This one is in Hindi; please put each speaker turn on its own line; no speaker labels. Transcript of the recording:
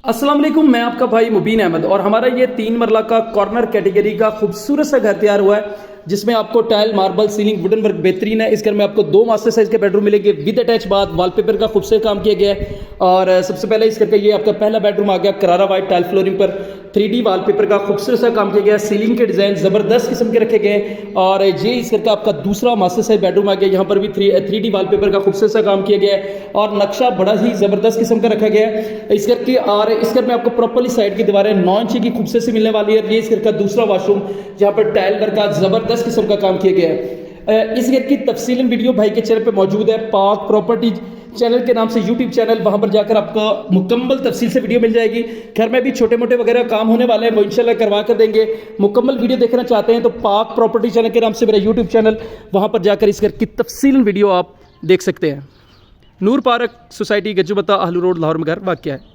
अस्सलाम वालेकुम, मैं आपका भाई मुबीन अहमद और हमारा ये 3 मरला का कॉर्नर कैटेगरी का खूबसूरत सा घर तैयार हुआ है जिसमें आपको tile, marble, ceiling, wooden work बेहतरीन है। इस घर में आपको 2 मास्टर साइज के बेडरूम मिलेंगे विद अटैच बाथ, वॉलपेपर का खूबसूरत काम किया गया है। और सबसे पहले इस घर का ये आपका पहला बेडरूम आ गया करारा वाइट टाइल फ्लोरिंग पर 3D वॉलपेपर का खूबसूरत सा काम किया गया है। सीलिंग के डिज़ाइन ज़बरदस्त किस्म के रखे गए हैं। और ये इस घर का आपका दूसरा मास्टर साइज बेडरूम आ गया, यहाँ पर भी 3D वॉलपेपर का खूबसूरत सा काम किया गया है और नक्शा बड़ा ही ज़बरदस्त किस्म का रखा गया है इस घर की। और इस घर में आपको प्रॉपर्ली साइड की दीवारें 9 इंच की खूबसूरत से मिलने वाली है। ये इस घर का दूसरा वॉशरूम जहाँ पर टाइल वर्क का ज़बरदस्त किस्म का काम किया गया है। इस घर की तफसीलन वीडियो भाई के चैनल पे मौजूद है, पाक प्रॉपर्टीज चैनल के नाम से यूट्यूब चैनल, वहां पर जाकर आपको मुकम्मल तफसील से वीडियो मिल जाएगी। घर में भी छोटे मोटे वगैरह काम होने वाले हैं, वो इंशाल्लाह करवा कर देंगे। मुकम्मल वीडियो देखना चाहते हैं तो पाक प्रॉपर्टी चैनल के नाम से मेरा यूट्यूब चैनल, वहां पर जाकर इस घर की तफसीलन वीडियो आप देख सकते हैं। नूर पार्क सोसाइटी गज्जूबत्ता आहलू रोड लाहौर में घर वाक़या है।